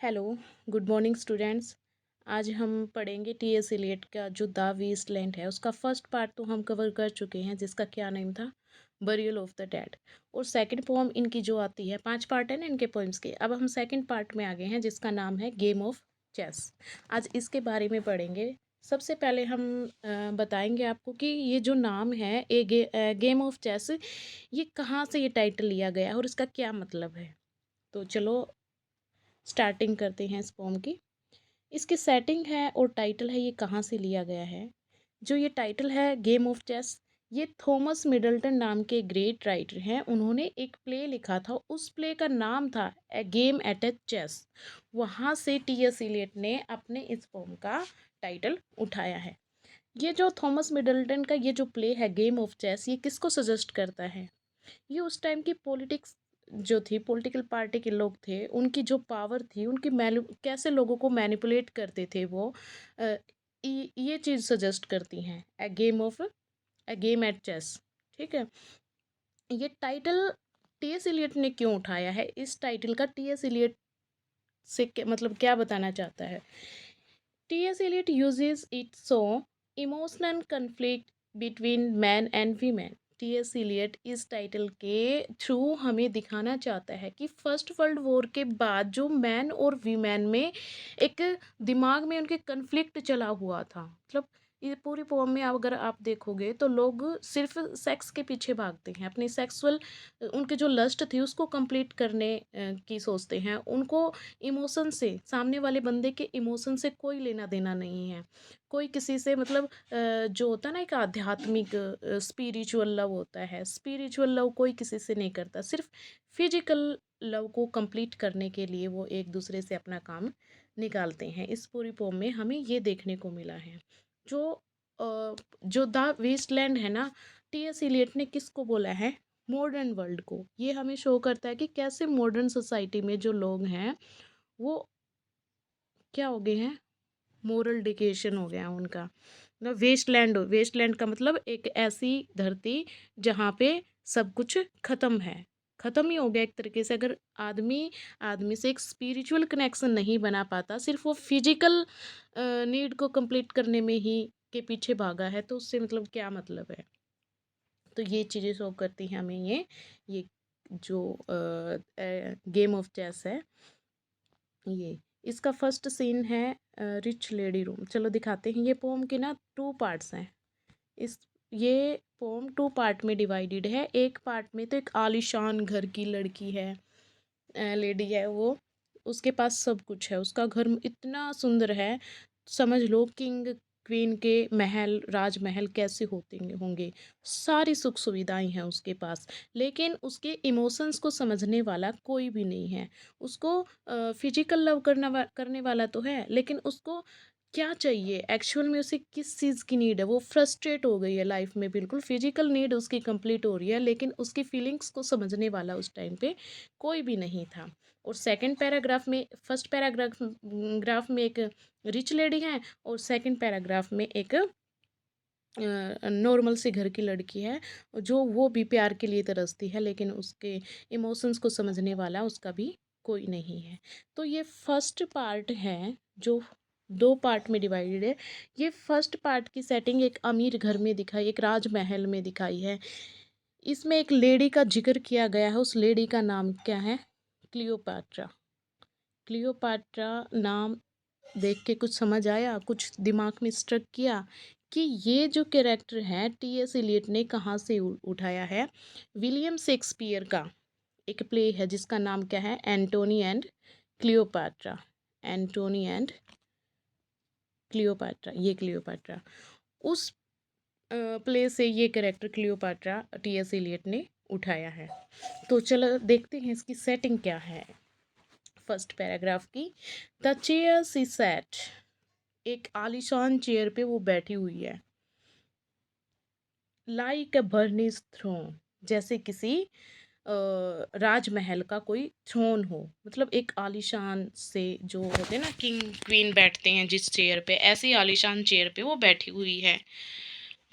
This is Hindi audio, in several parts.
Hello, good morning students. आज हम पढ़ेंगे टी.एस. इलियट का जो द वेस्टलैंड है उसका फर्स्ट पार्ट तो हम कवर कर चुके हैं जिसका क्या नेम था, बरियल ऑफ द डेड। और सेकंड पोम इनकी जो आती है, 5 पार्ट है ना इनके पोइम्स के। अब हम सेकंड पार्ट में आ गए हैं जिसका नाम है गेम ऑफ चेस। आज इसके बारे में पढ़ेंगे। सबसे पहले हम बताएंगे आपको कि ये जो नाम है गेम ऑफ चेस, ये कहाँ से ये टाइटल लिया गया है और इसका क्या मतलब है। तो चलो स्टार्टिंग करते हैं इस पोम की। इसकी सेटिंग है और टाइटल है, ये कहाँ से लिया गया है। जो ये टाइटल है गेम ऑफ चेस, ये थॉमस मिडल्टन नाम के ग्रेट राइटर हैं। उन्होंने एक प्ले लिखा था, उस प्ले का नाम था ए गेम एट ए चेस। वहाँ से टी.एस. इलियट ने अपने इस पोम का टाइटल उठाया है। ये जो थॉमस मिडल्टन का ये जो प्ले है गेम ऑफ चेस, ये किसको सजेस्ट करता है। ये उस टाइम की पॉलिटिक्स जो थी, पॉलिटिकल पार्टी के लोग थे, उनकी जो पावर थी, उनकी कैसे लोगों को मैनिपुलेट करते थे वो, अ, ये चीज़ सजेस्ट करती हैं ए गेम एट चेस। ठीक है। ये टाइटल टी.एस. इलियट ने क्यों उठाया है, इस टाइटल का टी.एस. इलियट से मतलब क्या बताना चाहता है। T S. Eliot uses it so emotional conflict between man and women. T S. Eliot इस टाइटल के थ्रू हमें दिखाना चाहता है कि फर्स्ट वर्ल्ड वॉर के बाद जो मैन और वीमेन में एक दिमाग में उनके कन्फ्लिक्ट चला हुआ था। मतलब ये पूरी पोम में अगर आप देखोगे तो लोग सिर्फ सेक्स के पीछे भागते हैं, अपनी सेक्सुअल उनके जो लस्ट थी उसको कंप्लीट करने की सोचते हैं। उनको इमोशन से, सामने वाले बंदे के इमोशन से कोई लेना देना नहीं है। कोई किसी से मतलब जो होता है ना एक आध्यात्मिक स्पिरिचुअल लव होता है, स्पिरिचुअल लव कोई किसी से नहीं करता। सिर्फ फिजिकल लव को कंप्लीट करने के लिए वो एक दूसरे से अपना काम निकालते हैं। इस पूरी पोम में हमें ये देखने को मिला है। जो जो द वेस्टलैंड है ना, टी.एस. इलियट ने किसको बोला है, मॉडर्न वर्ल्ड को। ये हमें शो करता है कि कैसे मॉडर्न सोसाइटी में जो लोग हैं वो क्या हो गए हैं, मोरल डिकेशन हो गया उनका। मतलब वेस्टलैंड का मतलब एक ऐसी धरती जहाँ पे सब कुछ खत्म है, खत्म ही हो गया एक तरीके से। अगर आदमी आदमी से एक स्पिरिचुअल कनेक्शन नहीं बना पाता, सिर्फ वो फिजिकल नीड को कंप्लीट करने में ही के पीछे भागा है, तो उससे मतलब क्या मतलब है। तो ये चीज़ें शो करती हैं हमें ये जो गेम ऑफ चेस है। ये इसका फर्स्ट सीन है रिच लेडी रूम। चलो दिखाते हैं। ये पोम के ना 2 पार्ट्स हैं। इस ये पोम 2 पार्ट में डिवाइडेड है। एक पार्ट में तो एक आलीशान घर की लड़की है, लेडी है वो, उसके पास सब कुछ है, उसका घर इतना सुंदर है, समझ लो किंग क्वीन के महल, राजमहल कैसे होते होंगे, सारी सुख सुविधाएं हैं उसके पास। लेकिन उसके इमोशंस को समझने वाला कोई भी नहीं है। उसको फिजिकल लव करने वाला तो है, लेकिन उसको क्या चाहिए एक्चुअल में, उसे किस चीज़ की नीड है, वो फ्रस्ट्रेट हो गई है लाइफ में। बिल्कुल फिजिकल नीड उसकी कंप्लीट हो रही है, लेकिन उसकी फीलिंग्स को समझने वाला उस टाइम पे कोई भी नहीं था। और सेकंड पैराग्राफ में, फर्स्ट पैराग्राफ ग्राफ में एक रिच लेडी है, और सेकंड पैराग्राफ में एक नॉर्मल सी घर की लड़की है, जो वो भी प्यार के लिए तरसती है, लेकिन उसके इमोशंस को समझने वाला उसका भी कोई नहीं है। तो ये फर्स्ट पार्ट है जो 2 पार्ट में डिवाइडेड है। ये फर्स्ट पार्ट की सेटिंग एक अमीर घर में दिखाई, एक राजमहल में दिखाई है। इसमें एक लेडी का जिक्र किया गया है, उस लेडी का नाम क्या है, क्लियोपाट्रा। क्लियोपाट्रा नाम देख के कुछ समझ आया, कुछ दिमाग में स्ट्रक किया कि ये जो कैरेक्टर है टी.एस. इलियट ने कहाँ से उठाया है। विलियम शेक्सपियर का एक प्ले है जिसका नाम क्या है, Antony and Cleopatra. Antony and Cleopatra, ये क्लियोपाट्रा, उस प्ले से ये कैरेक्टर क्लियोपाट्रा टी.एस. इलियट ने उठाया है। तो चलो देखते हैं इसकी सेटिंग क्या है। फर्स्ट पैराग्राफ की, द चेयर सी सैट, एक आलीशान चेयर पे वो बैठी हुई है। लाइक अ बर्निश थ्रोन, जैसे किसी राजमहल का कोई थ्रोन हो, मतलब एक आलीशान से, जो होते हैं ना किंग क्वीन बैठते हैं जिस चेयर पे, ऐसी आलीशान चेयर पे वो बैठी हुई है।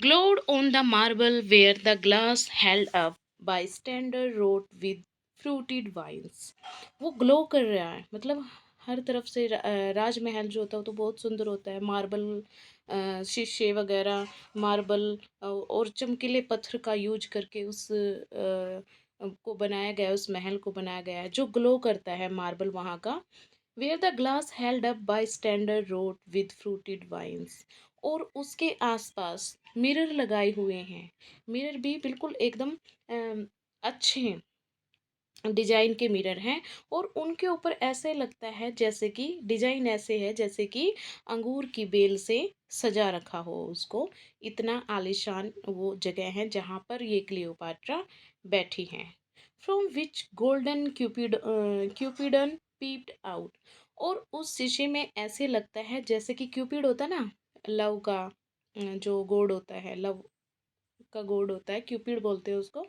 Glowed on the marble where the glass held up by standard wrought with fruited vines. वो ग्लो कर रहा है, मतलब हर तरफ से राजमहल जो होता है वो तो बहुत सुंदर होता है, मार्बल शीशे वगैरह, मार्बल और चमकीले पत्थर का यूज करके उस को बनाया गया है, उस महल को बनाया गया है जो ग्लो करता है मार्बल वहाँ का। Where the glass held up by standard rod with fruited vines. और उसके आसपास मिरर लगाए हुए हैं, मिरर भी बिल्कुल एकदम अच्छे डिजाइन के मिरर हैं। और उनके ऊपर ऐसे लगता है जैसे कि डिजाइन ऐसे है जैसे कि अंगूर की बेल से सजा रखा हो उसको। इतना आलीशान वो जगह है जहाँ पर ये क्लियोपाट्रा बैठी हैं। From which golden cupidon peeped out. और उस शीशे में ऐसे लगता है जैसे कि क्यूपिड होता है ना, लव का जो गोड होता है, लव का गोड होता है, क्यूपिड बोलते हैं उसको।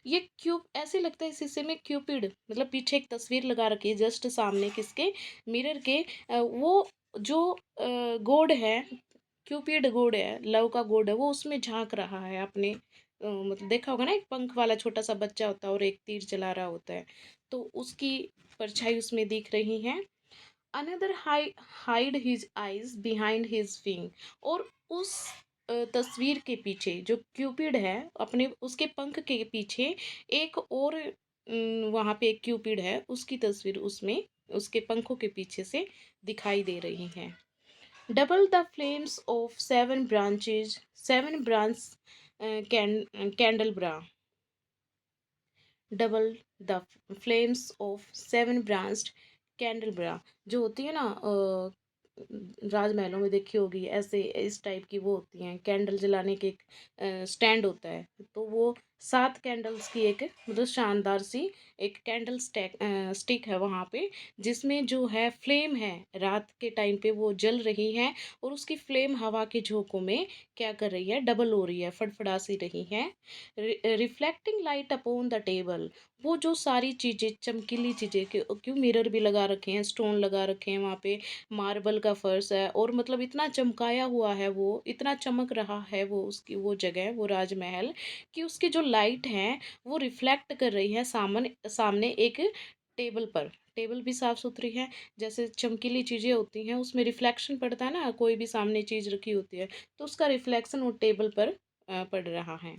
ये क्यूब ऐसे लगता है इस हिस्से में क्यूपिड, मतलब पीछे एक तस्वीर लगा रखी है जस्ट सामने किसके, मिरर के। वो जो गोड है, क्यूपिड गोड है, लव का गोड है, वो उसमें झांक रहा है अपने मतलब देखा होगा ना, एक पंख वाला छोटा सा बच्चा होता है और एक तीर चला रहा होता है, तो उसकी परछाई उसमें दिख रही है। Another hide his eyes behind his wing. और उस तस्वीर के पीछे जो क्यूपिड है अपने उसके पंख के पीछे एक और वहां पे एक क्यूपिड है, उसकी तस्वीर उसमें उसके पंखों के पीछे से दिखाई दे रही है। Double the flames of seven branches, seven branch candelabra. Double the flames of seven branched candelabra. जो होती है ना राजमहलों में देखी होगी, ऐसे इस टाइप की वो होती हैं, कैंडल जलाने के एक स्टैंड होता है, तो वो 7 कैंडल्स की एक मतलब शानदार सी एक कैंडल स्टिक है वहाँ पे, जिसमें जो है फ्लेम है रात के टाइम पे वो जल रही है। और उसकी फ्लेम हवा के झोंकों में क्या कर रही है, डबल हो रही है, फड़फड़ा सी रही है। Reflecting light upon the table. वो जो सारी चीज़ें चमकीली चीज़ें, क्यों मिरर भी लगा रखे हैं, स्टोन लगा रखे हैं वहाँ पे, मार्बल का फर्श है, और मतलब इतना चमकाया हुआ है, वो इतना चमक रहा है वो उसकी वो जगह, वो राजमहल, कि उसकी जो लाइट है वो रिफ्लेक्ट कर रही है सामने सामने एक टेबल पर। टेबल भी साफ सुथरी है, जैसे चमकीली चीज़ें होती हैं उसमें रिफ्लेक्शन पड़ता है ना, कोई भी सामने चीज़ रखी होती है तो उसका रिफ्लेक्शन वो टेबल पर पड़ रहा है।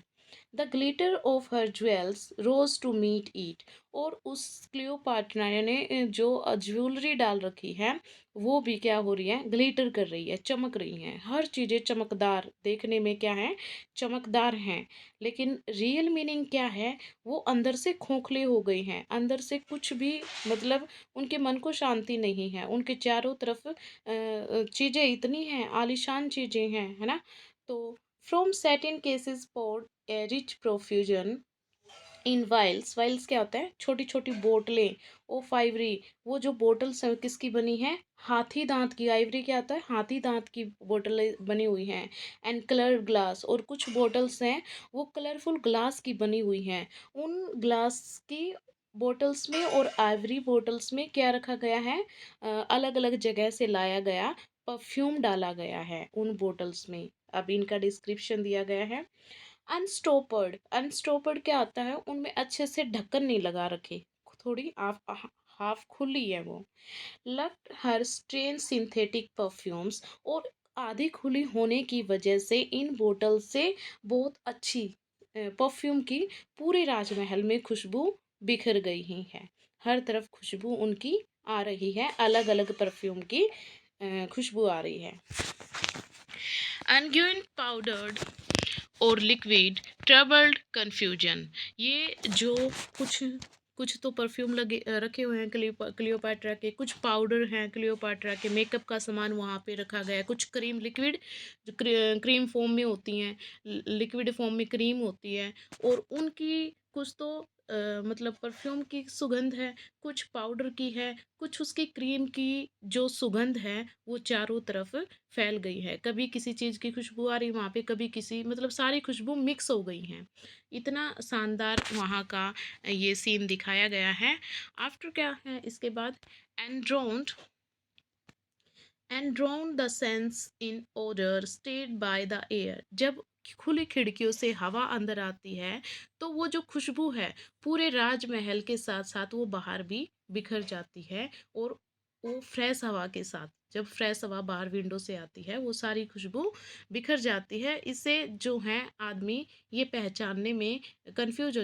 The glitter of her jewels rose to meet it. और उस क्लियोपाट्रा ने जो ज्वेलरी डाल रखी है वो भी क्या हो रही है, ग्लिटर कर रही है, चमक रही है, हर चीज़ें चमकदार देखने में क्या है, चमकदार हैं। लेकिन रियल मीनिंग क्या है, वो अंदर से खोखले हो गई हैं, अंदर से कुछ भी मतलब उनके मन को शांति नहीं है, उनके चारों तरफ चीज़ें इतनी हैं, आलीशान चीज़ें हैं, है ना। तो from satin cases poured a rich profusion in vials. Vials क्या होता है, छोटी छोटी बोतलें। Of ivory. वो जो बोतल्स हैं किसकी बनी है, हाथी दांत की। आइवरी क्या होता है, हाथी दांत की बोतलें बनी हुई हैं। And colour glass. और कुछ बोतल्स हैं वो कलरफुल ग्लास की बनी हुई हैं। उन ग्लास की बोतल्स में और आइवरी बोतल्स में क्या रखा गया है, अलग अलग जगह से लाया गया परफ्यूम डाला गया है उन बोतल्स में। अब इनका डिस्क्रिप्शन दिया गया है। अनस्टॉपर्ड। अनस्टॉपर्ड क्या आता है, उनमें अच्छे से ढक्कन नहीं लगा रखे, थोड़ी हाफ खुली है वो। लग हर स्ट्रेन सिंथेटिक परफ्यूम्स। और आधी खुली होने की वजह से इन बोतल से बहुत अच्छी परफ्यूम की पूरे राजमहल में खुशबू बिखर गई ही है। हर तरफ खुशबू उनकी आ रही है, अलग अलग परफ्यूम की खुशबू आ रही है। अनग्यून पाउडर्ड और लिक्विड ट्रबल्ड कन्फ्यूजन। ये जो कुछ कुछ तो परफ्यूम लगे रखे हुए हैं क्लियोपाट्रा के, कुछ पाउडर हैं क्लियोपाट्रा के, मेकअप का सामान वहाँ पे रखा गया है, कुछ क्रीम लिक्विड जो क्रीम फॉर्म में होती हैं, लिक्विड फॉर्म में क्रीम होती है, और उनकी कुछ तो मतलब परफ्यूम की सुगंध है, कुछ पाउडर की है, कुछ उसकी क्रीम की जो सुगंध है वो चारों तरफ फैल गई है। कभी किसी चीज़ की खुशबू आ रही वहाँ पे, कभी किसी, मतलब सारी खुशबू मिक्स हो गई हैं। इतना शानदार वहाँ का ये सीन दिखाया गया है। आफ्टर क्या है इसके बाद, and drowned drown the sense in odour stirred by the air. जब खुली खिड़कियों से हवा अंदर आती है तो वो जो खुशबू है पूरे राजमहल के साथ साथ वो बाहर भी बिखर जाती है। और वो फ्रेश हवा के साथ, जब फ्रेश हवा बाहर विंडो से आती है वो सारी खुशबू बिखर जाती है। इससे जो है आदमी ये पहचानने में कंफ्यूज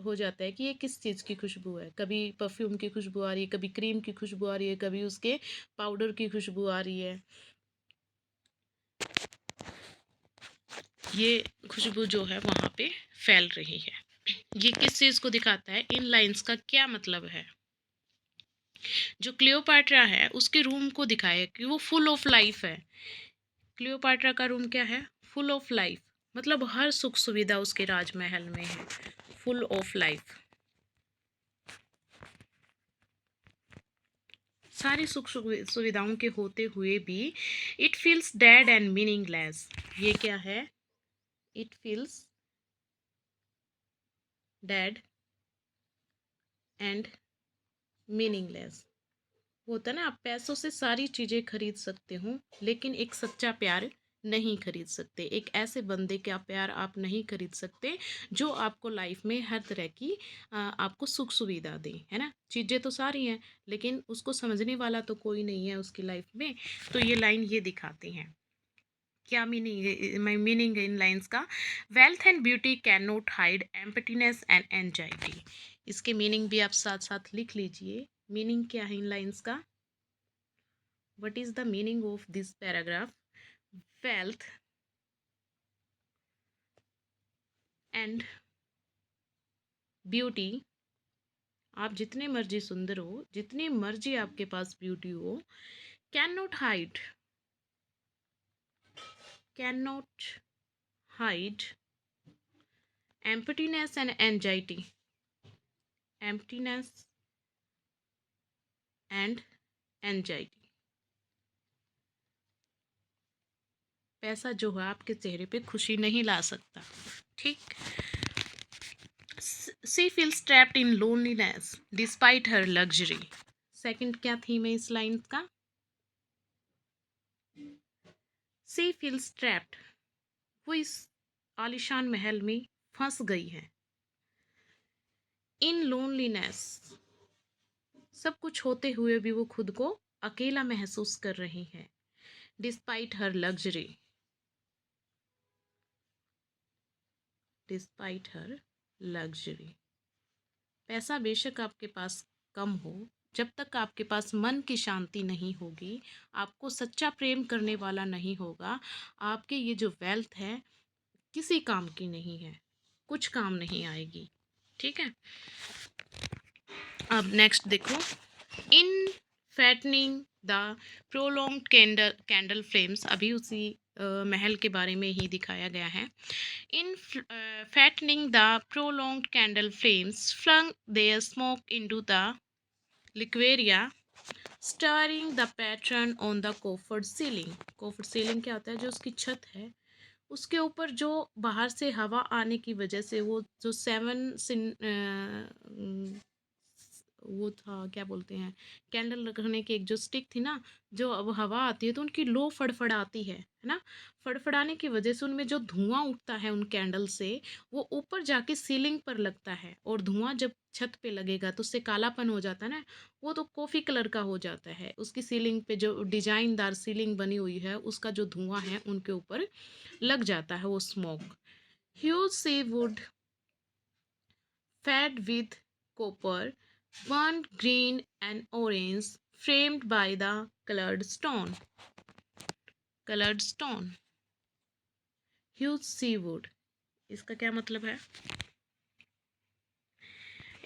हो जाता है कि ये किस चीज़ की खुशबू है। कभी परफ्यूम की खुशबू आ रही है, कभी क्रीम की खुशबू आ रही है, कभी उसके पाउडर की खुशबू आ रही है। ये खुशबू जो है वहाँ पे फैल रही है। ये किस चीज़ को दिखाता है? इन लाइंस का क्या मतलब है? जो क्लियोपाट्रा है उसके रूम को दिखाया कि वो फुल ऑफ लाइफ है। क्लियोपाट्रा का रूम क्या है? फुल ऑफ लाइफ, मतलब हर सुख सुविधा उसके राजमहल में है, फुल ऑफ लाइफ। सारी सुख सुविधाओं के होते हुए भी it feels dead and meaningless. ये क्या है? It feels dead and meaningless. होता है ना, आप पैसों से सारी चीज़ें खरीद सकते हो लेकिन एक सच्चा प्यार नहीं खरीद सकते। एक ऐसे बंदे का प्यार आप नहीं खरीद सकते जो आपको लाइफ में हर तरह की आपको सुख सुविधा दे, है ना। चीज़ें तो सारी हैं लेकिन उसको समझने वाला तो कोई नहीं है उसकी लाइफ में। तो ये लाइन ये दिखाती हैं। क्या मीनिंग है? मीनिंग है इन लाइंस का? Wealth and beauty can not hide emptiness and anxiety. इसके मीनिंग भी आप साथ साथ लिख लीजिए। मीनिंग क्या है इन लाइंस का? What is the meaning of this paragraph? Wealth and beauty, आप जितने मर्जी सुंदर हो, जितनी मर्जी आपके पास ब्यूटी हो, can not hide, can not hide emptiness and anxiety, emptiness and anxiety. पैसा जो है आपके चेहरे पे खुशी नहीं ला सकता, ठीक। She feels trapped in loneliness despite her luxury. Second क्या थीम है इस लाइन का? सी फील्स ट्रैप्ड, वो इस आलिशान महल में फंस गई है। इन लोनलीनेस, सब कुछ होते हुए भी वो खुद को अकेला महसूस कर रही है। Despite her luxury, despite her luxury. पैसा बेशक आपके पास कम हो, जब तक आपके पास मन की शांति नहीं होगी, आपको सच्चा प्रेम करने वाला नहीं होगा, आपके ये जो वेल्थ है किसी काम की नहीं है, कुछ काम नहीं आएगी, ठीक है। अब नेक्स्ट देखो, in fattening the prolonged candle flames, अभी उसी महल के बारे में ही दिखाया गया है। In fattening the prolonged candle flames flung their smoke into the laquearia stirring the pattern on the coffered ceiling. Coffered ceiling क्या होता है? जो उसकी छत है उसके ऊपर जो बाहर से हवा आने की वजह से वो जो वो था, क्या बोलते हैं, कैंडल रखने की एक जो स्टिक थी ना, जो अब हवा आती है तो उनकी लो फड़फड़ाती है ना। फड़फड़ाने की वजह से उनमें जो धुआं उठता है उन कैंडल से, वो ऊपर जाके सीलिंग पर लगता है और धुआं जब छत पे लगेगा तो उससे कालापन हो जाता है ना, वो तो कॉफ़ी कलर का हो जाता है। उसकी सीलिंग पे जो डिजाइनदार सीलिंग बनी हुई है उसका जो धुआं है उनके ऊपर लग जाता है, वो smoke. Huge sea wood fed with copper, burnt green and orange, framed by the colored stone. Colored stone. Huge seawood. इसका क्या मतलब है?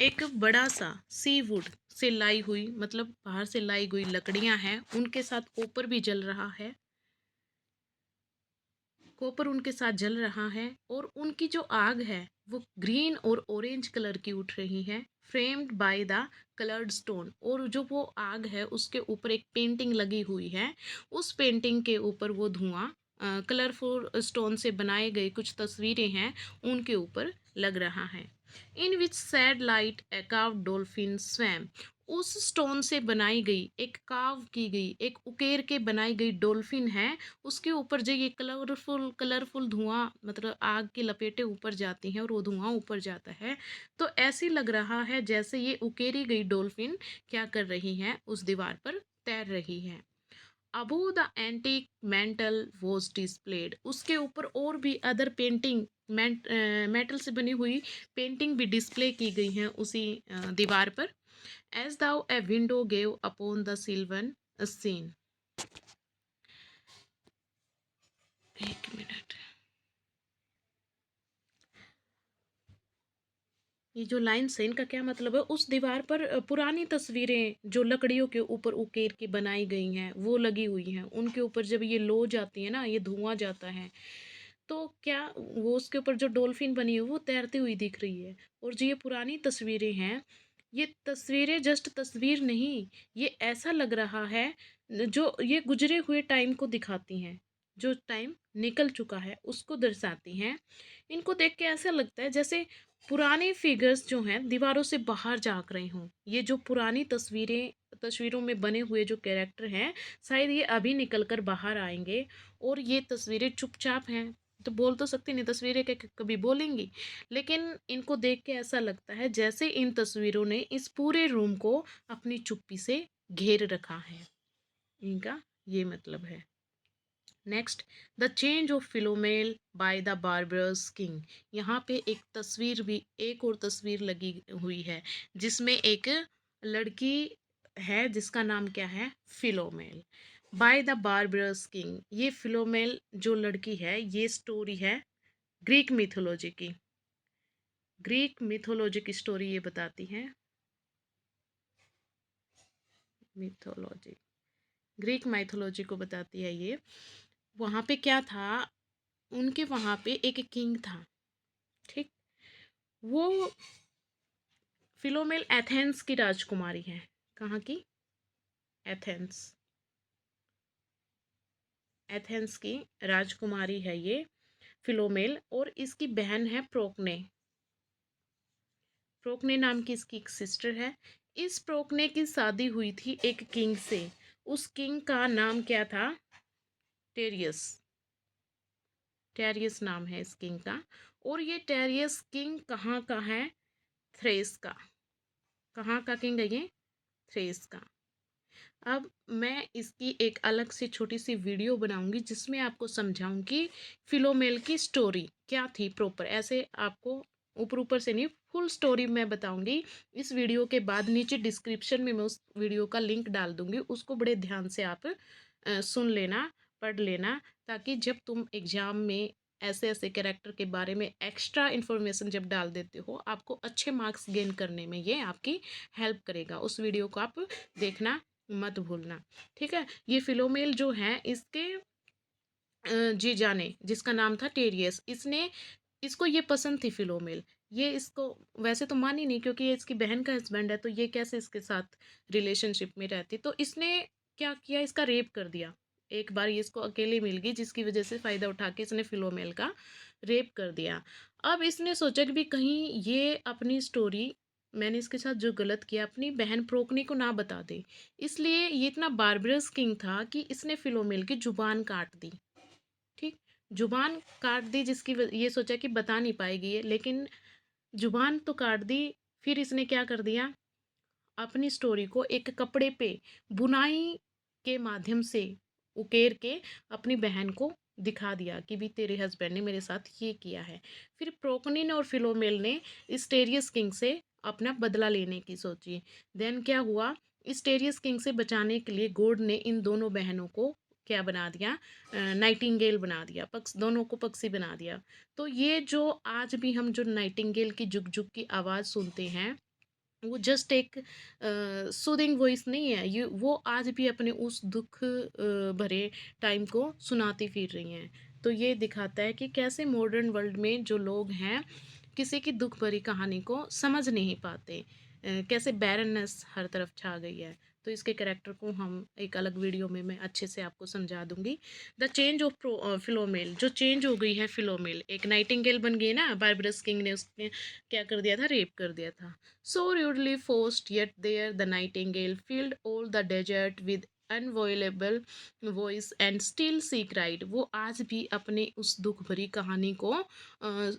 एक बड़ा सा सीवुड से लाई हुई, मतलब बाहर से लाई हुई लकड़ियां हैं, उनके साथ कॉपर भी जल रहा है, कॉपर उनके साथ जल रहा है और उनकी जो आग है वो ग्रीन और ऑरेंज कलर की उठ रही है, framed by the coloured stone. और जो वो आग है उसके ऊपर एक पेंटिंग लगी हुई है, उस पेंटिंग के ऊपर वो धुआं कलरफुल स्टोन से बनाए गए कुछ तस्वीरें हैं उनके ऊपर लग रहा है। इन विच सैड लाइट ए कार्व्ड डॉल्फिन स्वैम, उस स्टोन से बनाई गई एक कार्व की गई, एक उकेर के बनाई गई डॉल्फिन है, उसके ऊपर जो ये कलरफुल कलरफुल धुआं, मतलब आग की लपेटें ऊपर जाती हैं और वो धुआं ऊपर जाता है, तो ऐसे लग रहा है जैसे ये उकेरी गई डॉल्फिन क्या कर रही है, उस दीवार पर तैर रही है। Above the antique mental was displayed, उसके ऊपर और भी अदर पेंटिंग मेटल से बनी हुई पेंटिंग भी डिस्प्ले की गई हैं उसी दीवार पर। As though a window gave upon the sylvan scene. एक मिनट, ये जो लाइन्स है इनका क्या मतलब है? उस दीवार पर पुरानी तस्वीरें जो लकड़ियों के ऊपर उकेर के बनाई गई हैं वो लगी हुई हैं, उनके ऊपर जब ये लो जाती है ना, ये धुआं जाता है, तो क्या वो उसके ऊपर जो डॉल्फिन बनी है वो तैरती हुई दिख रही है। और जो ये पुरानी तस्वीरें हैं, ये तस्वीरें जस्ट तस्वीर नहीं, ये ऐसा लग रहा है जो ये गुजरे हुए टाइम को दिखाती हैं, जो टाइम निकल चुका है उसको दर्शाती हैं। इनको देख के ऐसा लगता है जैसे पुराने फिगर्स जो हैं दीवारों से बाहर झाँक रहे हों। ये जो पुरानी तस्वीरों में बने हुए जो कैरेक्टर हैं, शायद ये अभी निकल कर बाहर आएंगे। और ये तस्वीरें चुपचाप हैं, तो बोल तो सकती नहीं, तस्वीरें क्या कभी बोलेंगी? लेकिन इनको देख के ऐसा लगता है जैसे इन तस्वीरों ने इस पूरे रूम को अपनी चुप्पी से घेर रखा है। इनका ये मतलब है। Next, the change of Philomel by the barbarous king. यहाँ पे एक और तस्वीर लगी हुई है जिसमें एक लड़की है जिसका नाम क्या है? फिलोमेल। बाय द बारबरस किंग, ये फिलोमेल जो लड़की है ये स्टोरी है ग्रीक मिथोलॉजी की। ग्रीक मिथोलॉजी की स्टोरी ये बताती है। मिथोलॉजी, ग्रीक माइथोलॉजी को बताती है ये। वहाँ पे क्या था, उनके वहाँ पे एक किंग था, ठीक। वो फिलोमेल एथेंस की राजकुमारी है। कहाँ की? एथेंस। एथेंस की राजकुमारी है ये फिलोमेल। और इसकी बहन है प्रोक्ने। प्रोक्ने नाम की इसकी एक सिस्टर है। इस प्रोक्ने की शादी हुई थी एक किंग से। उस किंग का नाम क्या था? टेरियस। टेरियस नाम है इस किंग का। और ये टेरियस किंग कहाँ का है? थ्रेस का। कहाँ का किंग है ये? थ्रेस का। अब मैं इसकी एक अलग से छोटी सी वीडियो बनाऊंगी जिसमें आपको समझाऊंगी फिलोमेल की स्टोरी क्या थी प्रॉपर। ऐसे आपको ऊपर ऊपर से नहीं, फुल स्टोरी मैं बताऊंगी। इस वीडियो के बाद नीचे डिस्क्रिप्शन में मैं उस वीडियो का लिंक डाल दूंगी, उसको बड़े ध्यान से आप सुन लेना, पढ़ लेना, ताकि जब तुम एग्जाम में ऐसे ऐसे कैरेक्टर के बारे में एक्स्ट्रा इन्फॉर्मेशन जब डाल देते हो, आपको अच्छे मार्क्स गेन करने में ये आपकी हेल्प करेगा। उस वीडियो को आप देखना मत भूलना, ठीक है। ये फिलोमेल जो है इसके जीजा ने, जिसका नाम था टेरियस, इसने इसको ये पसंद थी फिलोमेल। ये इसको वैसे तो मानी नहीं क्योंकि ये इसकी बहन का हस्बैंड है, तो ये कैसे इसके साथ रिलेशनशिप में रहती। तो इसने क्या किया, इसका रेप कर दिया। एक बार ये इसको अकेले मिल गई जिसकी वजह से फ़ायदा उठा के इसने फिलोमेल का रेप कर दिया। अब इसने सोचा कि भी कहीं ये अपनी स्टोरी, मैंने इसके साथ जो गलत किया, अपनी बहन प्रोकनी को ना बता दे। इसलिए ये इतना बार्बरस किंग था कि इसने फिलोमेल की जुबान काट दी, ठीक। जुबान काट दी ये सोचा कि बता नहीं पाएगी ये, लेकिन जुबान तो काट दी। फिर इसने क्या कर दिया, अपनी स्टोरी को एक कपड़े पे बुनाई के माध्यम से उकेर के अपनी बहन को दिखा दिया कि भी तेरे हस्बैंड ने मेरे साथ ये किया है। फिर प्रोकनिन और फिलोमेल ने स्टेरियस किंग से अपना बदला लेने की सोची। देन क्या हुआ, स्टेरियस किंग से बचाने के लिए गॉड ने इन दोनों बहनों को क्या बना दिया? नाइटिंगेल बना दिया, पक्ष दोनों को पक्षी बना दिया। तो ये जो आज भी हम जो नाइटिंगेल की जुग जुग की आवाज़ सुनते हैं, वो जस्ट एक सूदिंग वॉइस नहीं है, ये वो आज भी अपने उस दुख भरे टाइम को सुनाती फिर रही हैं। तो ये दिखाता है कि कैसे मॉडर्न वर्ल्ड में जो लोग हैं किसी की दुख भरी कहानी को समझ नहीं पाते, कैसे बैरननेस हर तरफ छा गई है। तो इसके कैरेक्टर को हम एक अलग वीडियो में मैं अच्छे से आपको समझा दूंगी। द चेंज ऑफ फिलोमेल, जो चेंज हो गई है फिलोमेल, एक नाइटिंगेल बन गई ना, बारबरस किंग ने उसने क्या कर दिया था? रेप कर दिया था। So rudely forced, yet there the nightingale filled all the desert with inviolable voice and still seek right. वो आज भी अपने उस दुख भरी कहानी को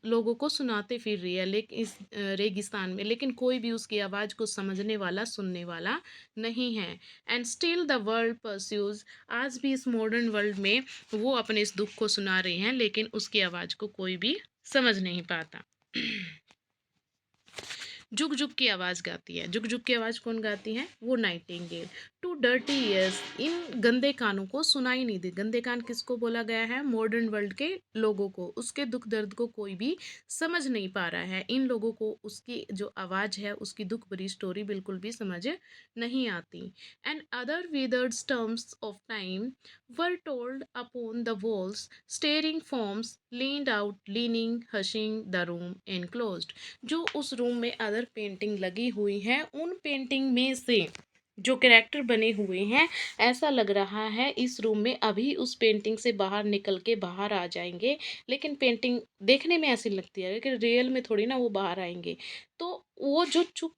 लोगों को सुनाते फिर रही है, लेकिन इस रेगिस्तान में, लेकिन कोई भी उसकी आवाज़ को समझने वाला, सुनने वाला नहीं है। And still the world pursues. आज भी इस मॉडर्न वर्ल्ड में वो अपने इस दुख को सुना रहे हैं, लेकिन उसकी आवाज़ को कोई भी समझ नहीं पाता। जुग जुग की आवाज़ गाती है। जुग जुग की आवाज़ कौन गाती है? वो नाइटिंगेल। To dirty ears. इन गंदे कानों को सुनाई नहीं दे। गंदे कान किसको बोला गया है? मॉडर्न वर्ल्ड के लोगों को। उसके दुख दर्द को कोई भी समझ नहीं पा रहा है। इन लोगों को उसकी जो आवाज़ है, उसकी दुख भरी स्टोरी बिल्कुल भी समझ नहीं आती। And other withered stumps of time were told upon the walls, staring forms leaned out, leaning, hushing the room enclosed। जो उस रूम में अदर पेंटिंग लगी हुई हैं, उन पेंटिंग में से जो कैरेक्टर बने हुए हैं, ऐसा लग रहा है इस रूम में अभी उस पेंटिंग से बाहर निकल के बाहर आ जाएंगे, लेकिन पेंटिंग देखने में ऐसी लगती है, लेकिन रियल में थोड़ी ना वो बाहर आएंगे। तो वो जो चुप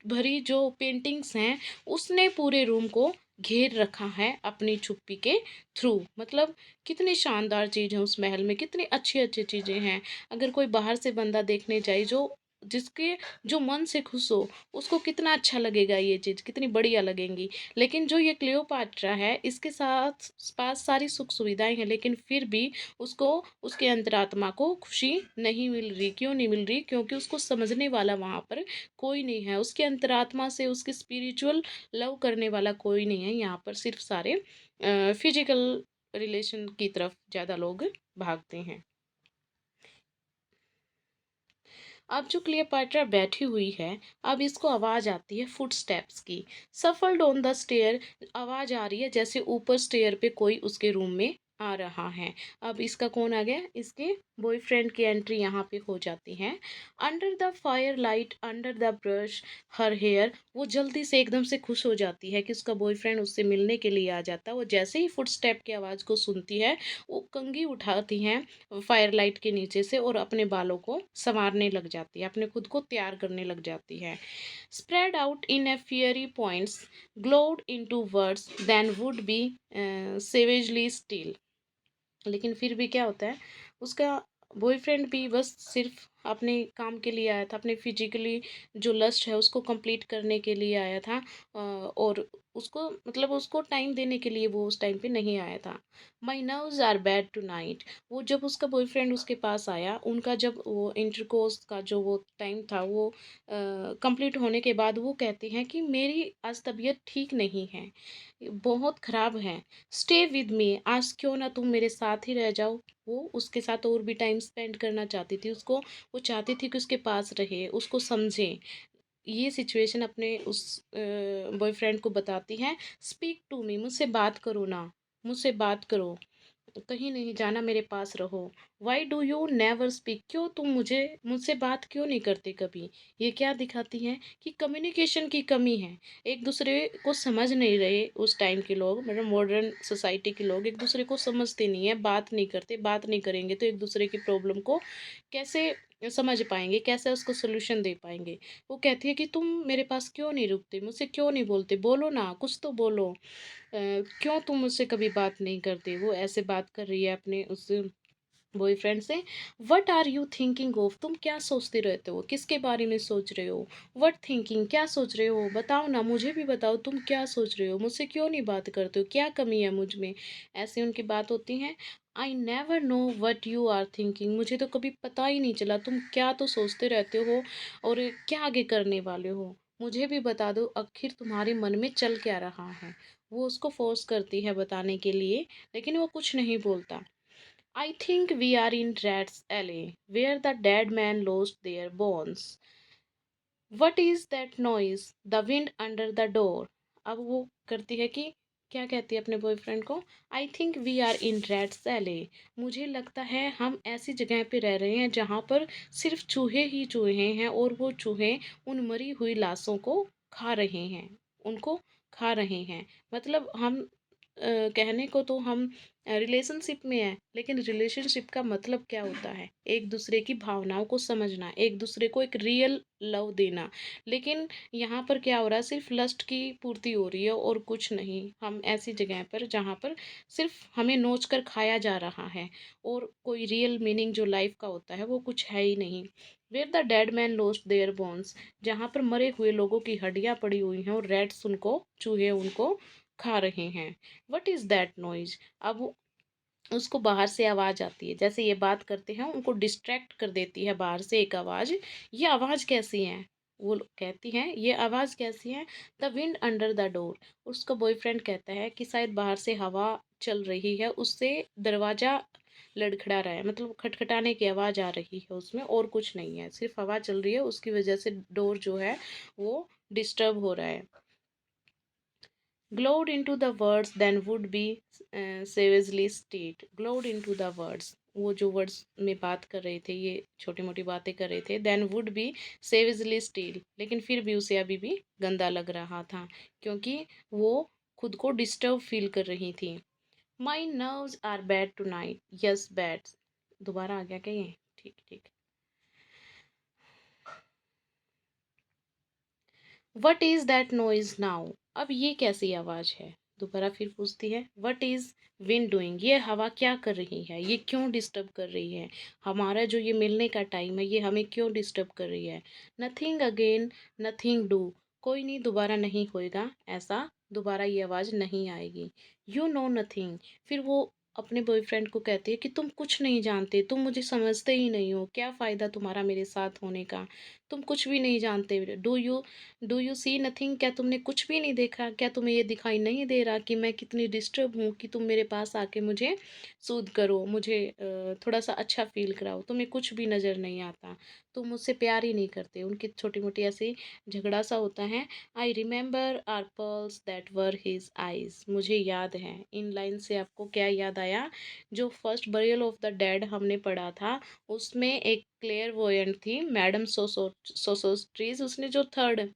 भरी जो पेंटिंग्स हैं, उसने पूरे रूम को घेर रखा है अपनी चुप्पी के थ्रू। मतलब कितनी शानदार चीज़ है उस महल में, कितनी अच्छी अच्छी चीज़ें हैं। अगर कोई बाहर से बंदा देखने जाए, जो जिसके जो मन से खुश हो, उसको कितना अच्छा लगेगा, ये चीज़ कितनी बढ़िया लगेंगी। लेकिन जो ये क्लियोपाट्रा है, इसके साथ पास सारी सुख सुविधाएं हैं, लेकिन फिर भी उसको, उसके अंतरात्मा को खुशी नहीं मिल रही। क्यों नहीं मिल रही? क्योंकि उसको समझने वाला वहाँ पर कोई नहीं है। उसके अंतरात्मा से उसके स्पिरिचुअल लव करने वाला कोई नहीं है। यहाँ पर सिर्फ सारे फिजिकल रिलेशन की तरफ ज़्यादा लोग भागते हैं। अब जो क्लियोपाट्रा बैठी हुई है, अब इसको आवाज़ आती है फुटस्टेप्स की। Shuffled on the stair. आवाज़ आ रही है जैसे ऊपर स्टेयर पे कोई उसके रूम में आ रहा है। अब इसका कौन आ गया? इसके बॉयफ्रेंड की एंट्री यहाँ पे हो जाती है। Under the fire light, under the brush her hair. वो जल्दी से एकदम से खुश हो जाती है कि उसका बॉयफ्रेंड उससे मिलने के लिए आ जाता है। वो जैसे ही फुटस्टेप की आवाज़ को सुनती है, वो कंघी उठाती हैं फायरलाइट के नीचे से और अपने बालों को संवारने लग जाती है, अपने खुद को तैयार करने लग जाती है। Spread out in a fiery points, glowed into words then would be savagely still. लेकिन फिर भी क्या होता है, उसका बॉयफ्रेंड भी बस सिर्फ अपने काम के लिए आया था, अपने फिजिकली जो लस्ट है उसको कंप्लीट करने के लिए आया था। और उसको, मतलब उसको टाइम देने के लिए वो उस टाइम पे नहीं आया था। My nerves are bad tonight. वो जब उसका बॉयफ्रेंड उसके पास आया, उनका जब वो इंटरकोर्स का जो वो टाइम था, वो कंप्लीट होने के बाद वो कहती हैं कि मेरी आज तबीयत ठीक नहीं है, बहुत ख़राब है। स्टे विद मी, आज क्यों ना तुम मेरे साथ ही रह जाओ। वो उसके साथ और भी टाइम स्पेंड करना चाहती थी। उसको, वो चाहती थी कि उसके पास रहे, उसको समझे। ये सिचुएशन अपने उस बॉयफ्रेंड को बताती है। स्पीक टू मी, मुझसे बात करो ना, मुझसे बात करो, कहीं नहीं जाना, मेरे पास रहो। Why do you never speak, क्यों तुम मुझसे बात क्यों नहीं करते कभी? ये क्या दिखाती है? कि कम्युनिकेशन की कमी है। एक दूसरे को समझ नहीं रहे उस टाइम के लोग, मतलब मॉडर्न सोसाइटी के लोग एक दूसरे को समझते नहीं है, बात नहीं करते। बात नहीं करेंगे तो एक दूसरे की प्रॉब्लम को कैसे समझ पाएंगे, कैसे उसको सोल्यूशन दे पाएंगे? वो कहती है कि तुम मेरे पास क्यों नहीं रुकते, मुझसे क्यों नहीं बोलते, बोलो ना, कुछ तो बोलो। क्यों तुम मुझसे कभी बात नहीं करते? वो ऐसे बात कर रही है अपने उस बॉयफ्रेंड से। What are you thinking of, तुम क्या सोचते रहते हो, किसके बारे में सोच रहे हो? वट थिंकिंग, क्या सोच रहे हो? बताओ ना, मुझे भी बताओ, तुम क्या सोच रहे हो? मुझसे क्यों नहीं बात करते हो? क्या कमी है मुझ में? ऐसे उनकी बात होती है। I never know what you are thinking, मुझे तो कभी पता ही नहीं चला तुम क्या तो सोचते रहते हो और क्या आगे करने वाले हो। मुझे भी बता दो, आखिर तुम्हारे मन में चल क्या रहा है? वो उसको फोर्स करती है बताने के लिए, लेकिन वो कुछ नहीं बोलता। I think we are in Rat's Alley, where the dead man lost their bones. What is that noise? The wind under the door. अब वो करती है कि, क्या कहती है अपने बॉयफ्रेंड को? I think we are in rats' alley, मुझे लगता है हम ऐसी जगह पे रह रहे हैं जहाँ पर सिर्फ चूहे ही चूहे हैं, और वो चूहे उन मरी हुई लाशों को खा रहे हैं, उनको खा रहे हैं। मतलब हम कहने को तो हम रिलेशनशिप में हैं, लेकिन रिलेशनशिप का मतलब क्या होता है? एक दूसरे की भावनाओं को समझना, एक दूसरे को एक रियल लव देना। लेकिन यहाँ पर क्या हो रहा है, सिर्फ लस्ट की पूर्ति हो रही है और कुछ नहीं। हम ऐसी जगह पर जहाँ पर सिर्फ हमें नोच कर खाया जा रहा है और कोई रियल मीनिंग जो लाइफ का होता है वो कुछ है ही नहीं। Where the dead man lost their bones, जहाँ पर मरे हुए लोगों की हड्डियां पड़ी हुई हैं और रैट्स उनको, चूहे उनको खा रहे हैं। What is that noise? अब उसको बाहर से आवाज़ आती है, जैसे ये बात करते हैं उनको डिस्ट्रैक्ट कर देती है बाहर से एक आवाज़। ये आवाज़ कैसी है? वो कहती हैं ये आवाज़ कैसी है? The wind under the door. उसका बॉयफ्रेंड कहता है कि शायद बाहर से हवा चल रही है, उससे दरवाज़ा लड़खड़ा रहा है, मतलब खटखटाने की आवाज़ आ रही है उसमें, और कुछ नहीं है, सिर्फ हवा चल रही है, उसकी वजह से डोर जो है वो डिस्टर्ब हो रहा है। Glowed into the words then would be savagely state. Glowed into the words, वो जो वर्ड्स में बात कर रहे थे, ये छोटी मोटी बातें कर रहे थे, देन वुड बी सेवेजली स्टील, लेकिन फिर भी उसे अभी भी गंदा लग रहा था, क्योंकि वो खुद को डिस्टर्ब फील कर रही थी। My nerves are bad tonight, yes bad. दोबारा आ गया क्या ये? ठीक ठीक। What is that noise now? अब ये कैसी आवाज़ है? दोबारा फिर पूछती है, वट इज़ विंड डूइंग? ये हवा क्या कर रही है? ये क्यों डिस्टर्ब कर रही है? हमारा जो ये मिलने का टाइम है, ये हमें क्यों डिस्टर्ब कर रही है? Nothing again, nothing do. कोई नहीं, दोबारा नहीं होएगा ऐसा, दोबारा ये आवाज़ नहीं आएगी। You know nothing. फिर वो अपने बॉयफ्रेंड को कहती है कि तुम कुछ नहीं जानते, तुम मुझे समझते ही नहीं हो, क्या फ़ायदा तुम्हारा मेरे साथ होने का, तुम कुछ भी नहीं जानते। Do you see nothing? क्या तुमने कुछ भी नहीं देखा? क्या तुम्हें ये दिखाई नहीं दे रहा कि मैं कितनी डिस्टर्ब हूँ, कि तुम मेरे पास आके मुझे सूद करो, मुझे थोड़ा सा अच्छा फील कराओ? तुम्हें कुछ भी नज़र नहीं आता, तुम मुझसे प्यार ही नहीं करते। उनकी छोटी मोटी ऐसी झगड़ा सा होता है। I remember are pearls that were his eyes. मुझे याद है, इन लाइन से आपको क्या याद आया? जो first burial of the dead हमने पढ़ा था, उसमें एक क्लेयर वोयंट थी, मैडम सोसोस्ट्रीज। उसने जो थर्ड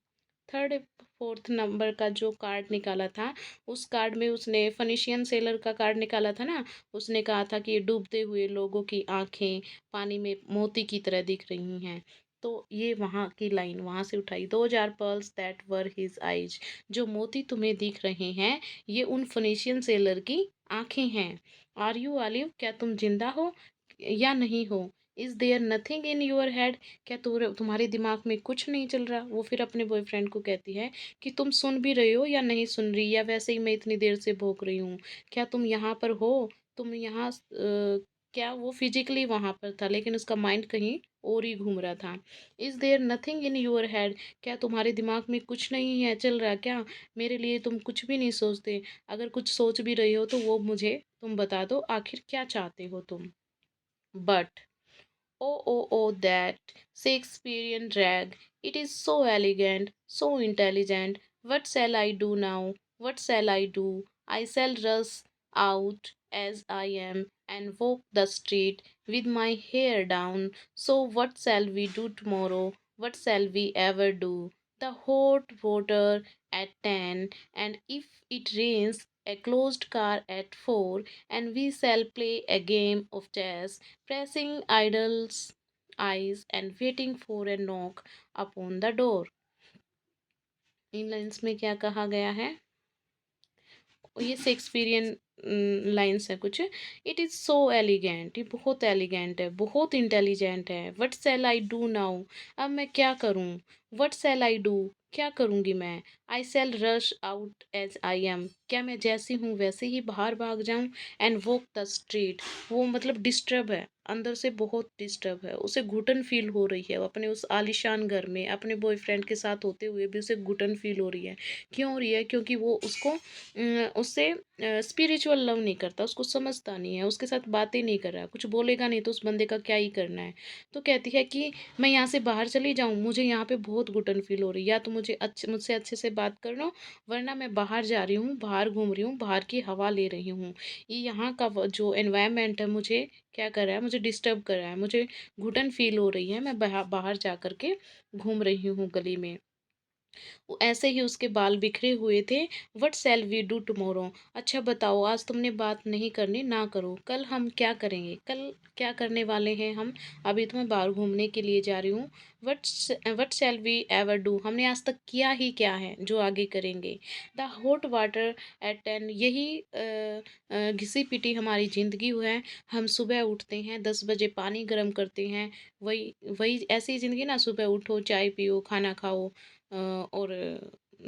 थर्ड फोर्थ नंबर का जो कार्ड निकाला था, उस कार्ड में उसने फनिशियन सेलर का कार्ड निकाला था ना। उसने कहा था कि डूबते हुए लोगों की आंखें पानी में मोती की तरह दिख रही हैं। तो ये वहाँ की लाइन वहाँ से उठाई, those are pearls that were his eyes. जो मोती तुम्हें दिख रहे हैं, ये उन फनिशियन सेलर की आंखें हैं। Are you alive? क्या तुम जिंदा हो या नहीं हो? Is there nothing in your head? क्या तुम्हारे दिमाग में कुछ नहीं चल रहा? वो फिर अपने बॉयफ्रेंड को कहती है कि तुम सुन भी रही हो या नहीं सुन रही, या वैसे ही मैं इतनी देर से भौंक रही हूँ। क्या तुम यहाँ पर हो? तुम यहाँ क्या वो फिजिकली वहाँ पर था, लेकिन उसका माइंड कहीं और ही घूम रहा था। Is there nothing in your head? क्या तुम्हारे दिमाग में कुछ नहीं है चल रहा क्या? मेरे लिए तुम कुछ भी नहीं सोचते? अगर कुछ सोच भी रही हो तो वो मुझे तुम बता दो, आखिर क्या चाहते हो तुम? But oh, oh, oh, that Shakespearean drag. It is so elegant, so intelligent. What shall I do now? What shall I do? I shall rush out as I am and walk the street with my hair down. So, what shall we do tomorrow? What shall we ever do? The hot water at 10, and if it rains, a closed car at 4, and we shall play a game of chess, pressing idle's eyes and waiting for a knock upon the door. In lines में क्या कहा गया है? ये शेक्सपियरियन लाइन्स है कुछ। इट इज़ सो एलिगेंट, ये बहुत एलिगेंट है, बहुत इंटेलिजेंट है। What shall I do now? अब मैं क्या करूँ? What shall I do? क्या करूँगी मैं? I shall rush out as I am. क्या मैं जैसी हूँ वैसे ही बाहर भाग जाऊँ? And walk the street. वो मतलब डिस्टर्ब है, अंदर से बहुत डिस्टर्ब है, उसे घुटन फील हो रही है। वो अपने उस आलिशान घर में अपने बॉयफ्रेंड के साथ होते हुए भी उसे घुटन फील हो रही है। क्यों हो रही है? क्योंकि वो उसको उससे स्पिरिचुअल लव नहीं करता, उसको समझता नहीं है, उसके साथ बातें नहीं कर रहा, कुछ बोलेगा नहीं तो उस बंदे का क्या ही करना है। तो कहती है कि मैं यहाँ से बाहर चली जाऊँ, मुझे यहाँ पे बहुत घुटन फील हो रही है, या तो मुझसे अच्छे से बात कर लो, वरना मैं बाहर जा रही हूँ, बाहर घूम रही हूँ, बाहर की हवा ले रही हूँ। ये यहाँ का जो एनवायरनमेंट है मुझे क्या कर रहा है, मुझे डिस्टर्ब कर रहा है, मुझे घुटन फील हो रही है, मैं बाहर जा कर के घूम रही हूँ गली में। वो ऐसे ही उसके बाल बिखरे हुए थे। What shall we do tomorrow? अच्छा बताओ, आज तुमने बात नहीं करनी, ना करो। कल हम क्या करेंगे? कल क्या करने वाले हैं हम? अभी तो मैं बाहर घूमने के लिए जा रही हूँ। What shall we ever do? हमने आज तक किया ही क्या है जो आगे करेंगे? द हॉट वाटर एट 10, यही घिसी पिटी हमारी ज़िंदगी है। हम सुबह उठते हैं 10 बजे, पानी गर्म करते हैं। वही वही ऐसी ही ज़िंदगी ना, सुबह उठो, चाय पियो, खाना खाओ, और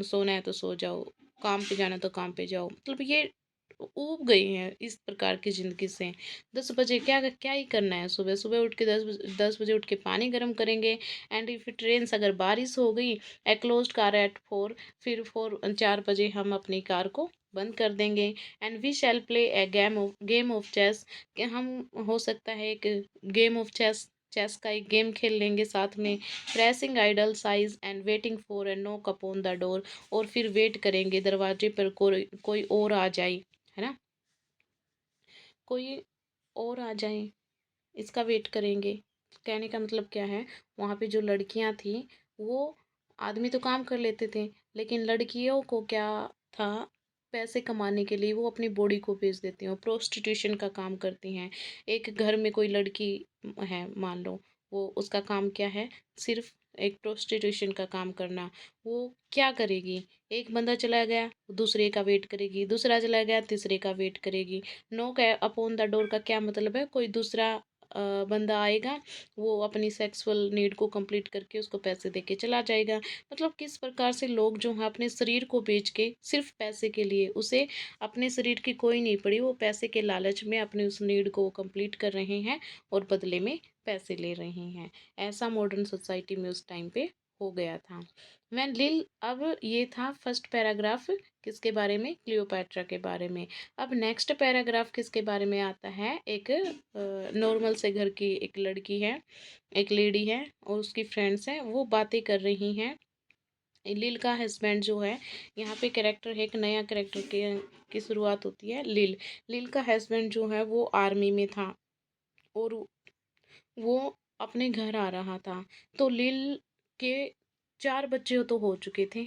सोना है तो सो जाओ, काम पे जाना तो काम पे जाओ। मतलब ये ऊब गई हैं इस प्रकार की ज़िंदगी से। 10 बजे क्या क्या ही करना है? सुबह सुबह उठ के 10 बजे उठ के पानी गर्म करेंगे। एंड इफ इट रेन्स, अगर बारिश हो गई, ए क्लोज्ड कार एट 4, फिर 4 4 बजे हम अपनी कार को बंद कर देंगे। And we shall play a game of chess, कि हम, हो सकता है एक गेम ऑफ चेस, चेस का एक गेम खेल लेंगे साथ में। Pressing lidless eyes and waiting for a knock upon the door, और फिर वेट करेंगे दरवाजे पर कोई कोई और आ जाए, है ना, कोई और आ जाए, इसका वेट करेंगे। कहने का मतलब क्या है, वहाँ पे जो लड़कियाँ थी, वो, आदमी तो काम कर लेते थे, लेकिन लड़कियों को क्या था, पैसे कमाने के लिए वो अपनी बॉडी को बेच देती हैं, प्रोस्टिट्यूशन का काम करती हैं। एक घर में कोई लड़की है, मान लो, वो, उसका काम क्या है? सिर्फ एक प्रोस्टिट्यूशन का काम करना। वो क्या करेगी? एक बंदा चला गया, दूसरे का वेट करेगी, दूसरा चला गया, तीसरे का वेट करेगी। नॉक अपॉन द डोर का क्या मतलब है? कोई दूसरा बंदा आएगा, वो अपनी सेक्सुअल नीड को कंप्लीट करके उसको पैसे दे के चला जाएगा। मतलब किस प्रकार से लोग जो हैं अपने शरीर को बेच के, सिर्फ पैसे के लिए, उसे अपने शरीर की कोई नहीं पड़ी, वो पैसे के लालच में अपने उस नीड को कंप्लीट कर रहे हैं और बदले में पैसे ले रहे हैं। ऐसा मॉडर्न सोसाइटी में उस टाइम पे हो गया था। वैन लिल, अब ये था फर्स्ट पैराग्राफ, किसके बारे में? क्लियोपैट्रा के बारे में। अब नेक्स्ट पैराग्राफ किसके बारे में आता है? एक नॉर्मल से घर की एक लड़की है, एक लेडी है, और उसकी फ्रेंड्स हैं, वो बातें कर रही हैं। लिल का हस्बैंड जो है, यहाँ पे कैरेक्टर है, एक नया कैरेक्टर के की शुरुआत होती है। लिल, लिल का हस्बैंड जो है वो आर्मी में था, और वो अपने घर आ रहा था। तो लिल के 4 बच्चे तो हो चुके थे,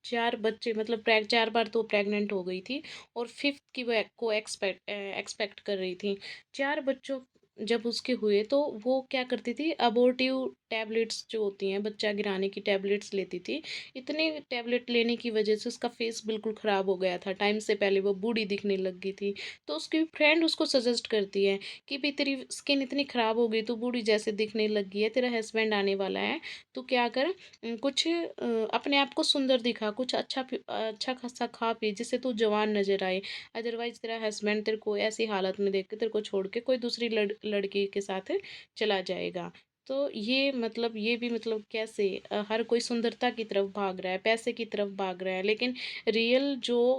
4 बच्चे, मतलब 4 बार तो प्रेग्नेंट हो गई थी, और फिफ्थ की वो को एक्सपेक्ट कर रही थी। 4 बच्चों जब उसके हुए, तो वो क्या करती थी, अबोर्टिव टैबलेट्स जो होती हैं, बच्चा गिराने की टैबलेट्स लेती थी। इतने टैबलेट लेने की वजह से उसका फेस बिल्कुल ख़राब हो गया था, टाइम से पहले वो बूढ़ी दिखने लग गई थी। तो उसकी फ्रेंड उसको सजेस्ट करती है कि भाई तेरी स्किन इतनी ख़राब हो गई, तू बूढ़ी जैसे दिखने लग गई है, तेरा हस्बैंड आने वाला है, तो क्या कर, कुछ अपने आप को सुंदर दिखा, कुछ अच्छा खासा खा पी, जिससे तू जवान नजर आए। अदरवाइज तेरा हस्बैंड तेरे को ऐसी हालत में देख के, तेरे को छोड़ के कोई दूसरी लड़की के साथ चला जाएगा। तो ये मतलब, ये भी मतलब कैसे, हर कोई सुंदरता की तरफ भाग रहा है, पैसे की तरफ भाग रहा है, लेकिन रियल जो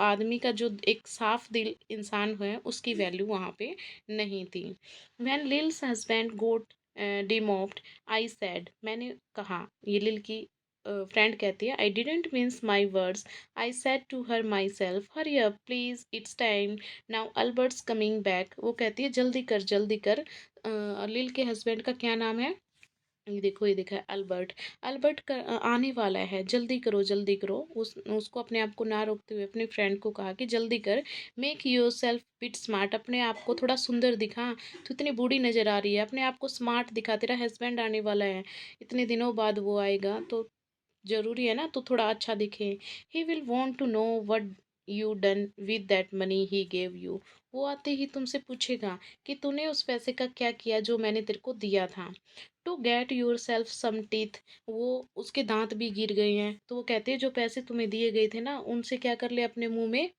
आदमी का जो एक साफ दिल इंसान है, उसकी वैल्यू वहाँ पे नहीं थी। When Lil's husband got demobbed, I said, मैंने कहा, ये लिल की फ्रेंड कहती है, I didn't mince my words, I said to her myself, hurry up please, it's time now, Albert's coming back. वो कहती है जल्दी कर, जल्दी कर। लिल के हस्बैंड का क्या नाम है? ये देखो, ये देखा है, अल्बर्ट। अल्बर्ट आने वाला है, जल्दी करो, जल्दी करो। उसको अपने आप को ना रोकते हुए अपने फ्रेंड को कहा कि जल्दी कर, make your self bit smart, अपने आप को थोड़ा सुंदर दिखा, तो इतनी बूढ़ी नज़र आ रही है, अपने आप को स्मार्ट दिखा, तेरा हस्बैंड आने वाला है, इतने दिनों बाद वो आएगा, तो ज़रूरी है ना, तो थोड़ा अच्छा दिखे। He will want to know what you done with that money he gave you, वो आते ही तुमसे पूछेगा कि तूने उस पैसे का क्या किया जो मैंने तेरे को दिया था। To get yourself some teeth, वो, उसके दांत भी गिर गए हैं, तो वो कहते हैं जो पैसे तुम्हें दिए गए थे ना, उनसे क्या कर ले, अपने मुंह में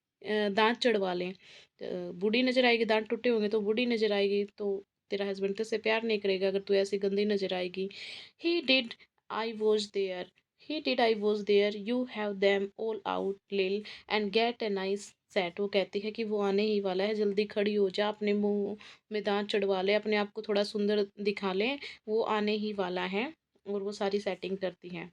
दांत चढ़वा लें। बूढ़ी नजर आएगी, दांत टूटे होंगे तो बूढ़ी नजर आएगी, तो तेरा हस्बैंड तेरे से प्यार नहीं करेगा अगर तू ऐसी गंदी नजर आएगी। He did, I was there, he did, I was there, you have them all out Lil and get a nice set। वो कहती है कि वो आने ही वाला है, जल्दी खड़ी हो जा, अपने मुंह में दांत चढ़वा ले, अपने आप को थोड़ा सुंदर दिखा ले, वो आने ही वाला है। और वो सारी सेटिंग करती है।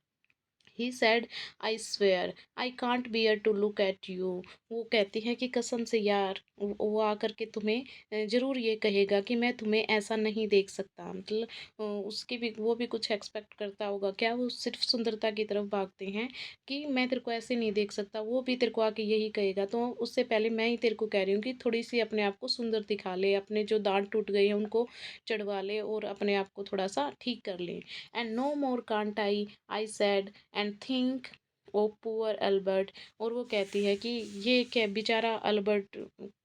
He said I swear I can't bear to look at you. वो कहती है कि कसम से यार, वो आकर के तुम्हें ज़रूर ये कहेगा कि मैं तुम्हें ऐसा नहीं देख सकता। मतलब उसकी भी, वो भी कुछ एक्सपेक्ट करता होगा क्या, वो सिर्फ सुंदरता की तरफ भागते हैं कि मैं तेरे को ऐसे नहीं देख सकता, वो भी तेरे को आके यही कहेगा। तो उससे पहले मैं ही तेरे को कह रही हूँ कि थोड़ी सी अपने आप को सुंदर दिखा ले, अपने जो दांत टूट गए हैं उनको चढ़वा ले और अपने आप को थोड़ा सा ठीक कर ले। And no more can't I said and think oh poor Albert. और वो कहती है कि ये क्या बेचारा अल्बर्ट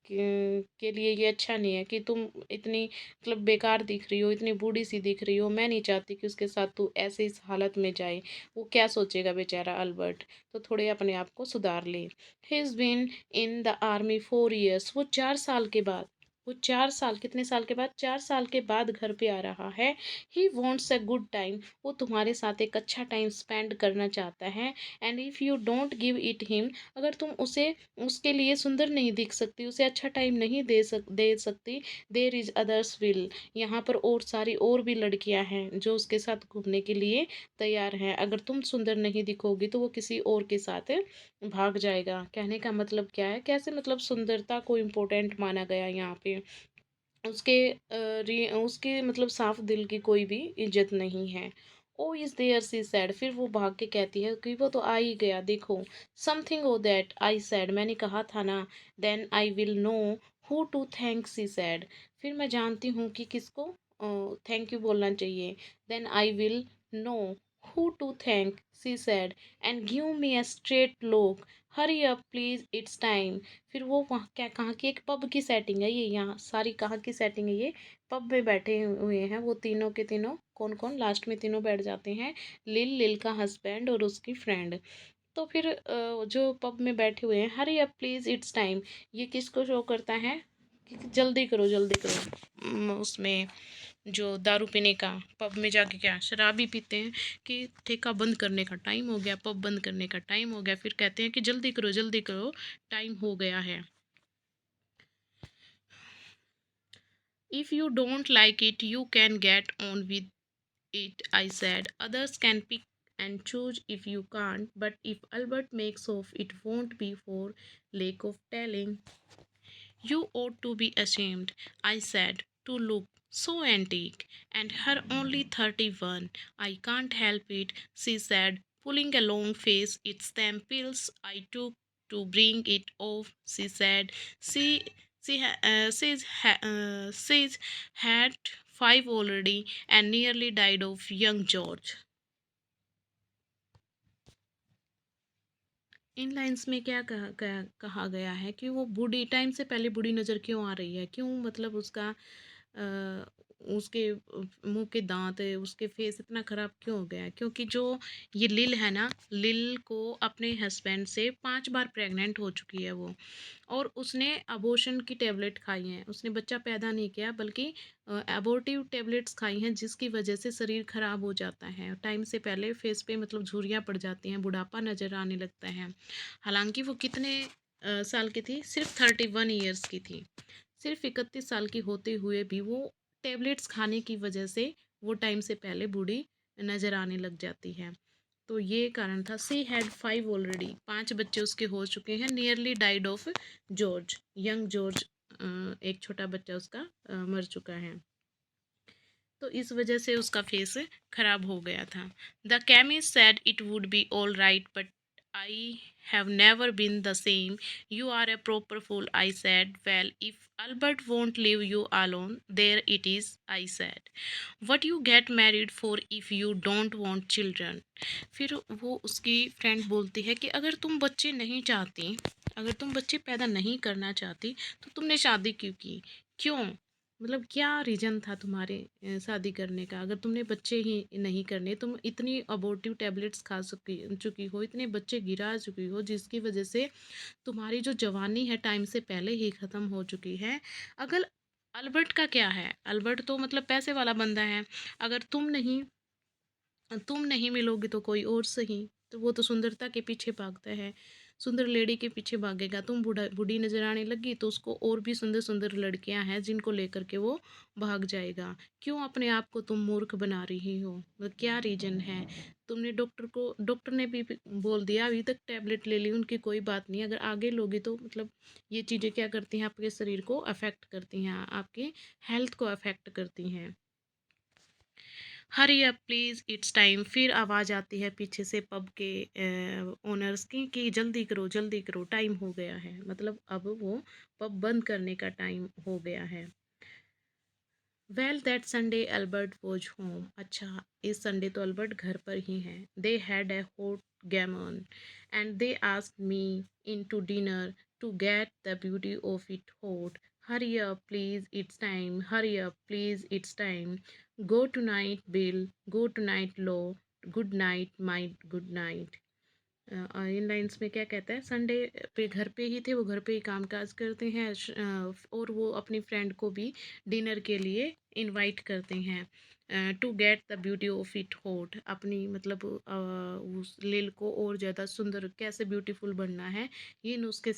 के लिए ये अच्छा नहीं है कि तुम इतनी मतलब बेकार दिख रही हो, इतनी बूढ़ी सी दिख रही हो, मैं नहीं चाहती कि उसके साथ तू ऐसे इस हालत में जाए। वो क्या सोचेगा बेचारा अल्बर्ट, तो थोड़े अपने आप को सुधार ले। He is been in the army 4 years। वो 4 साल के बाद, वो 4 साल, कितने साल के बाद, 4 साल के बाद घर पे आ रहा है। He wants a good time. वो तुम्हारे साथ एक अच्छा टाइम स्पेंड करना चाहता है। And if you don't give it him, अगर तुम उसे, उसके लिए सुंदर नहीं दिख सकती, उसे अच्छा टाइम नहीं दे सकती, देर इज़ अदर्स विल। यहाँ पर और सारी और भी लड़कियां हैं जो उसके साथ घूमने के लिए तैयार हैं। अगर तुम सुंदर नहीं दिखोगी तो वो किसी और के साथ भाग जाएगा। कहने का मतलब क्या है, कैसे मतलब सुंदरता को इम्पोर्टेंट माना गया यहाँ पे। उसके उसके मतलब साफ दिल की कोई भी इज्जत नहीं है। Oh is there she said. फिर वो भाग के कहती है कि वो तो आ ही गया, देखो। Something o' that I said, मैंने कहा था ना। Then I will know who to thank, she said. फिर मैं जानती हूँ कि किसको थैंक यू बोलना चाहिए। Then I will know who to thank, she said, and give me a straight look, hurry up please it's time. फिर वो वहाँ क्या, कहाँ की एक पब की सेटिंग है ये, यहाँ सारी कहाँ की सेटिंग है ये, पब में बैठे हुए हैं वो तीनों के तीनों। कौन कौन, लास्ट में तीनों बैठ जाते हैं, लिल का हस्बैंड और उसकी फ्रेंड। तो फिर जो पब में बैठे हुए हैं, हरी अप प्लीज इट्स टाइम, ये किसको शो करता है कि जल्दी करो जल्दी करो। उसमें जो दारू पीने का, पब में जाके क्या शराब ही पीते हैं कि ठेका बंद करने का टाइम हो गया, पब बंद करने का टाइम हो गया, फिर कहते हैं कि जल्दी करो टाइम हो गया है। If you don't like it, you can get on with it, I said. Others can pick and choose if you can't, but if Albert makes off, it won't be for lack of telling. You ought to be ashamed, I said, to look so antique, and her only 31. I can't help it, she said, pulling a long face. It's them pills I took to bring it off, she said. She she's had 5 already and nearly died of young George. In lines में क्या कहा गया है कि वो बूढ़ी, टाइम से पहले बूढ़ी नज़र क्यों आ रही है, क्यों मतलब उसका उसके मुंह के दांत, उसके फेस इतना ख़राब क्यों हो गया है, क्योंकि जो ये लिल है ना, लिल को अपने हस्बैंड से 5 बार प्रेग्नेंट हो चुकी है वो। और उसने अबॉर्शन की टेबलेट खाई हैं, उसने बच्चा पैदा नहीं किया बल्कि एबोर्टिव टेबलेट्स खाई हैं, जिसकी वजह से शरीर ख़राब हो जाता है टाइम से पहले, फेस पे मतलब झुर्रियाँ पड़ जाती हैं, बुढ़ापा नज़र आने लगता है। हालांकि वो कितने साल की थी, सिर्फ 31 ईयर्स की थी। सिर्फ 31 साल की होते हुए भी वो टेबलेट्स खाने की वजह से वो टाइम से पहले बूढ़ी नज़र आने लग जाती है। तो ये कारण था। सी हैड 5 ऑलरेडी, 5 बच्चे उसके हो चुके हैं। Nearly died of George, young George, एक छोटा बच्चा उसका मर चुका है। तो इस वजह से उसका फेस खराब हो गया था। The chemist said it would be all right but I have never been the same, you are a proper fool, I said. Well if Albert won't leave you alone, there it is, I said. What you get married for if you don't want children. फिर वो उसकी फ्रेंड बोलती है कि अगर तुम बच्चे नहीं चाहती, अगर तुम बच्चे पैदा नहीं करना चाहती तो तुमने शादी क्यों की, क्यों, मतलब क्या रीज़न था तुम्हारे शादी करने का, अगर तुमने बच्चे ही नहीं करने, तुम इतनी अबॉर्टिव टैबलेट्स खा चुकी हो, इतने बच्चे गिरा चुकी हो, जिसकी वजह से तुम्हारी जो जवानी है टाइम से पहले ही ख़त्म हो चुकी है। अगर अल्बर्ट का क्या है, अल्बर्ट तो मतलब पैसे वाला बंदा है, अगर तुम नहीं मिलोगे तो कोई और सही, तो वो तो सुंदरता के पीछे भागता है। सुंदर लेडी के पीछे भागेगा, तुम बूढ़ी नज़र आने लगी तो उसको और भी सुंदर सुंदर लड़कियां हैं जिनको लेकर के वो भाग जाएगा। क्यों अपने आप को तुम मूर्ख बना रही हो, मतलब क्या रीजन है? तुमने डॉक्टर ने भी बोल दिया, अभी तक टैबलेट ले ली, उनकी कोई बात नहीं, अगर आगे लोगी तो मतलब ये चीज़ें क्या करती हैं, आपके शरीर को अफेक्ट करती हैं, आपकी हेल्थ को अफेक्ट करती हैं। Hurry up please it's time. फिर आवाज़ आती है पीछे से पब के ओनर्स की कि जल्दी करो, टाइम हो गया है, मतलब अब वो पब बंद करने का टाइम हो गया है। Well that Sunday Albert was home. अच्छा, इस संडे तो अल्बर्ट घर पर ही हैं। They had a hot game on and they asked me in to dinner to get the beauty of it hot. Hurry up please it's time, hurry up please it's time. Goodnight Bill, goodnight Lou, good night my good night. इन लाइंस में क्या कहता है, संडे पे घर पे ही थे, वो घर पे ही काम काज करते हैं, और वो अपनी फ्रेंड को भी डिनर के लिए इनवाइट करते हैं to get the beauty of it hot. अपनी मतलब उस लील को और ज़्यादा सुंदर कैसे ब्यूटीफुल बनना है, ये नुस्खे